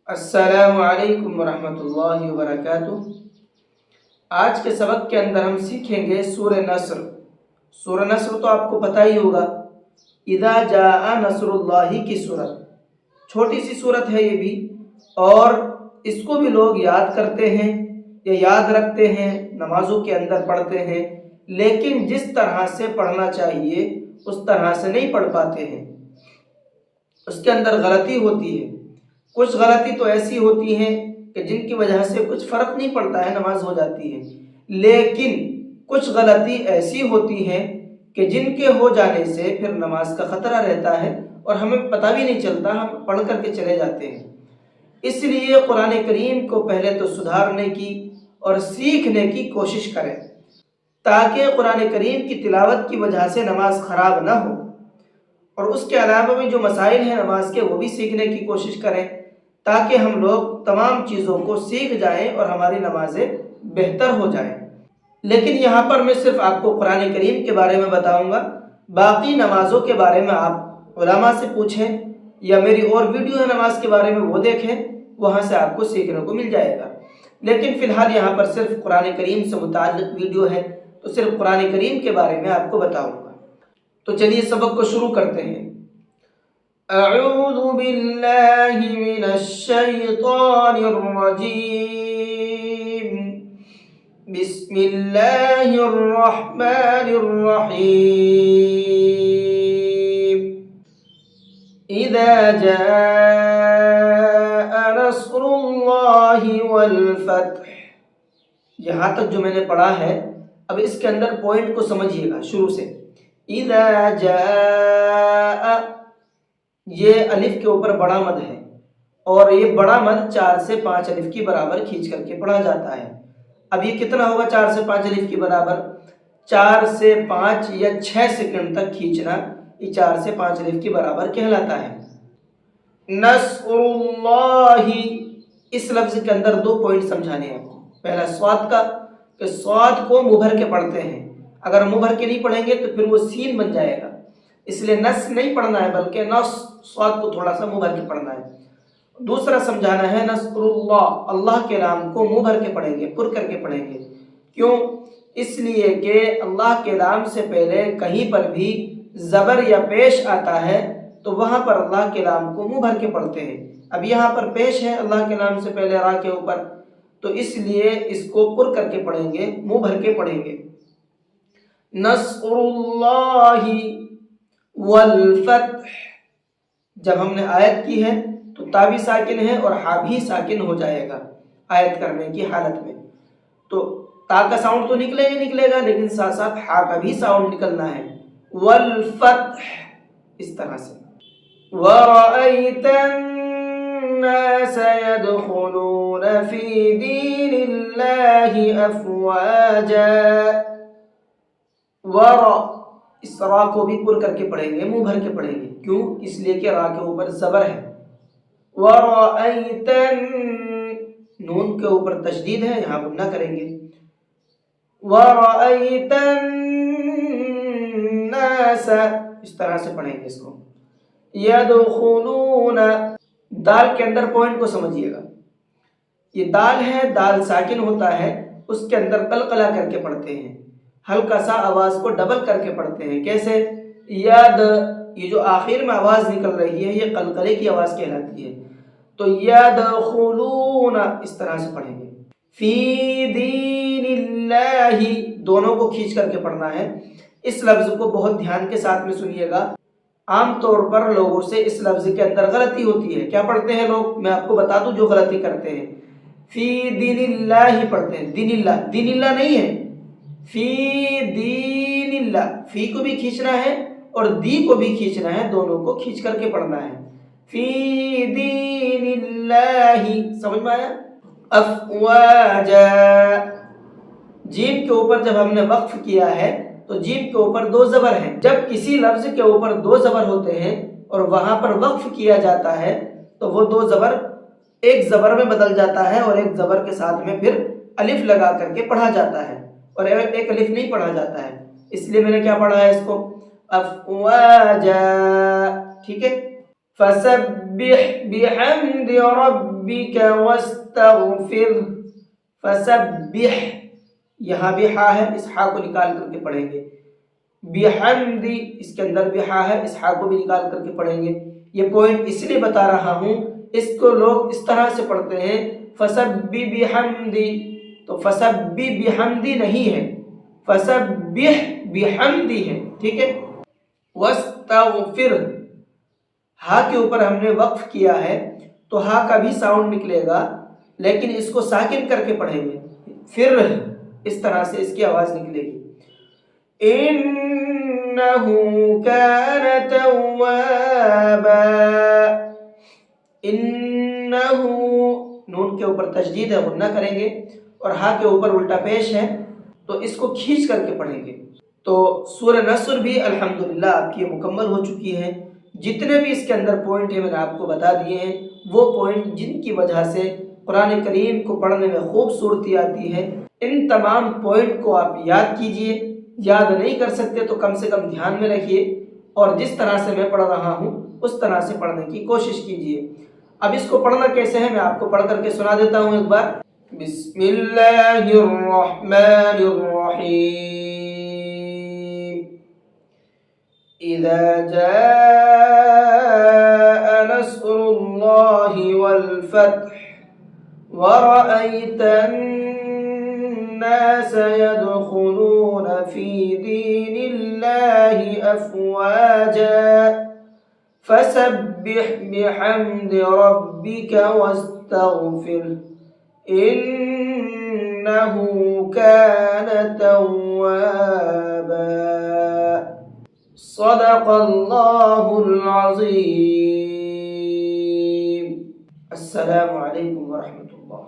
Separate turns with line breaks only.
السلام علیکم ورحمۃ اللہ وبرکاتہ۔ آج کے سبق کے اندر ہم سیکھیں گے سورہ نصر۔ سورہ نصر تو آپ کو پتہ ہی ہوگا، اذا جاء نصر اللہ کی صورت، چھوٹی سی صورت ہے یہ بھی، اور اس کو بھی لوگ یاد کرتے ہیں یا یاد رکھتے ہیں، نمازوں کے اندر پڑھتے ہیں، لیکن جس طرح سے پڑھنا چاہیے اس طرح سے نہیں پڑھ پاتے ہیں، اس کے اندر غلطی ہوتی ہے۔ کچھ غلطی تو ایسی ہوتی ہیں کہ جن کی وجہ سے کچھ فرق نہیں پڑتا ہے، نماز ہو جاتی ہے، لیکن کچھ غلطی ایسی ہوتی ہیں کہ جن کے ہو جانے سے پھر نماز کا خطرہ رہتا ہے اور ہمیں پتہ بھی نہیں چلتا، ہم پڑھ کر کے چلے جاتے ہیں۔ اس لیے قرآن کریم کو پہلے تو سدھارنے کی اور سیکھنے کی کوشش کریں، تاکہ قرآن کریم کی تلاوت کی وجہ سے نماز خراب نہ ہو، اور اس کے علاوہ بھی جو مسائل ہیں نماز کے وہ بھی سیکھنے کی کوشش کریں، تاکہ ہم لوگ تمام چیزوں کو سیکھ جائیں اور ہماری نمازیں بہتر ہو جائیں۔ لیکن یہاں پر میں صرف آپ کو قرآن کریم کے بارے میں بتاؤں گا، باقی نمازوں کے بارے میں آپ علماء سے پوچھیں یا میری اور ویڈیو ہے نماز کے بارے میں وہ دیکھیں، وہاں سے آپ کو سیکھنے کو مل جائے گا۔ لیکن فی الحال یہاں پر صرف قرآن کریم سے متعلق ویڈیو ہے، تو صرف قرآن کریم کے بارے میں آپ کو بتاؤں گا۔ تو چلیے سبق کو شروع کرتے ہیں۔ اعوذ باللہ من الشیطان الرجیم، بسم اللہ الرحمن الرحیم۔ اذا جاء نصر اللہ والفتح، یہاں تک جو میں نے پڑھا ہے، اب اس کے اندر پوائنٹ کو سمجھیے گا شروع سے۔ اذا جاء، یہ الف کے اوپر بڑا مد ہے، اور یہ بڑا مد 4 سے 5 الف کی برابر کھینچ کر کے پڑھا جاتا ہے۔ اب یہ کتنا ہوگا 4 سے 5 الف کی برابر؟ 4 سے 5 یا 6 سیکنڈ تک کھینچنا، یہ 4 سے 5 الف کی برابر کہلاتا ہے۔ نصر اللہ، اس لفظ کے اندر 2 پوائنٹ سمجھانے ہیں آپ کو۔ پہلا سواد کا، کہ سواد کو منہ بھر کے پڑھتے ہیں، اگر منہ بھر کے نہیں پڑھیں گے تو پھر وہ سین بن جائے گا، اس لیے نص نہیں پڑھنا ہے بلکہ نص، سواد کو تھوڑا سا منہ بھر کے پڑھنا ہے۔ دوسرا سمجھانا ہے نصر اللہ، اللہ کے نام کو منہ بھر کے پڑھیں گے، پر کر کے پڑھیں گے۔ کیوں؟ اس لیے کہ اللہ کے نام سے پہلے کہیں پر بھی زبر یا پیش آتا ہے تو وہاں پر اللہ کے نام کو منہ بھر کے پڑھتے ہیں۔ اب یہاں پر پیش ہے اللہ کے نام سے پہلے را کے اوپر، تو اس لیے اس کو پر کر کے پڑھیں گے، منہ بھر کے پڑھیں گے۔ نصر اللہ والفتح، جب ہم نے آیت کی ہے تو تا بھی ساکن ہے اور ہا بھی ساکن ہو جائے گا آیت کرنے کی حالت میں، تو تا کا ساؤنڈ تو نکلے گا لیکن ساتھ ساتھ ہا کا بھی ساؤنڈ نکلنا ہے۔ والفتح، اس طرح سے۔ وَرَأَيْتَ النَّاسَ يَدْخُلُونَ فِي دِينِ اللَّهِ أَفْوَاجًا، اس را کو بھی پر کر کے پڑھیں گے، منہ بھر کے پڑھیں گے۔ کیوں؟ اس لیے کہ را کے اوپر زبر ہے۔ وَرَأَيْتَ، نون کے اوپر تشدید ہے، یہاں پر نہ کریں گے۔ وَرَأَيْتَ النَّاسَ، اس طرح سے پڑھیں گے اس کو۔ يَدْخُلُونَ، دال کے اندر پوائنٹ کو سمجھیے گا، یہ دال ہے، دال ساکن ہوتا ہے، اس کے اندر قلقلہ کر کے پڑھتے ہیں، ہلکا سا آواز کو ڈبل کر کے پڑھتے ہیں۔ کیسے؟ ید، یہ جو آخر میں آواز نکل رہی ہے یہ قلقلے کی آواز کہلاتی ہے، تو یدخلون، اس طرح سے پڑھیں گے۔ فی دین اللہ، دونوں کو کھینچ کر کے پڑھنا ہے۔ اس لفظ کو بہت دھیان کے ساتھ میں سنیے گا، عام طور پر لوگوں سے اس لفظ کے اندر غلطی ہوتی ہے۔ کیا پڑھتے ہیں لوگ؟ میں آپ کو بتا دوں جو غلطی کرتے ہیں، فی دین اللہ پڑھتے ہیں، دین اللہ، دین اللہ نہیں ہے، فی دین اللہ، فی کو بھی کھینچنا ہے اور دی کو بھی کھینچنا ہے، دونوں کو کھینچ کر کے پڑھنا ہے۔ فی دین اللہ، سمجھ میں آیا؟ افواجا، جیم کے اوپر جب ہم نے وقف کیا ہے تو جیم کے اوپر 2 زبر ہیں، جب کسی لفظ کے اوپر 2 زبر ہوتے ہیں اور وہاں پر وقف کیا جاتا ہے تو وہ 2 زبر ایک زبر میں بدل جاتا ہے اور ایک زبر کے ساتھ میں پھر الف لگا کر کے پڑھا جاتا ہے، اور ایک الف نہیں پڑھا جاتا ہے، اس لیے میں نے کیا پڑھا ہے اس کو؟ افواجا، ٹھیک ہے۔ فسبح بحمد ربك واستغفر. فسبح، یہاں بھی ہا ہے، اس ہا کو نکال کر کے پڑھیں گے. بحمدی، اس کے اندر بھی ہا ہے، اس ہا کو بھی نکال کر کے پڑھیں گے. یہ پوائنٹ اس لیے بتا رہا ہوں، اس کو لوگ اس طرح سے پڑھتے ہیں فسبح بحمدی، تو فسبح بحمدی نہیں ہے، فسبح بحمدی ہے. ٹھیک ہے. واستغفر، ہا کے اوپر ہم نے وقف کیا ہے تو ہا کا بھی ساؤنڈ نکلے گا، لیکن اس کو ساکن کر کے پڑھیں گے. پھر اس طرح سے اس کی آواز نکلے گی. انہ کان توابا. انہ، نون کے اوپر تشدید ہے، غنہ کریں گے، اور ہا کے اوپر الٹا پیش ہے تو اس کو کھینچ کر کے پڑھیں گے. تو سورہ نصر بھی الحمدللہ آپ کی مکمل ہو چکی ہے. جتنے بھی اس کے اندر پوائنٹ ہیں میں نے آپ کو بتا دیے ہیں، وہ پوائنٹ جن کی وجہ سے قرآن کریم کو پڑھنے میں خوبصورتی آتی ہے. ان تمام پوائنٹ کو آپ یاد کیجئے. یاد نہیں کر سکتے تو کم سے کم دھیان میں رکھیے، اور جس طرح سے میں پڑھ رہا ہوں اس طرح سے پڑھنے کی کوشش کیجئے. اب اس کو پڑھنا کیسے ہے میں آپ کو پڑھ کر کے سنا دیتا ہوں ایک بار. بسم اللہ الرحمن الرحیم. اذا جاء نصر اللہ والفتح ورأيت الناس يدخلون في دين الله أفواجا فسبح بحمد ربك واستغفر إنه كان توابا. صدق الله العظيم. السلام عليكم ورحمة الله.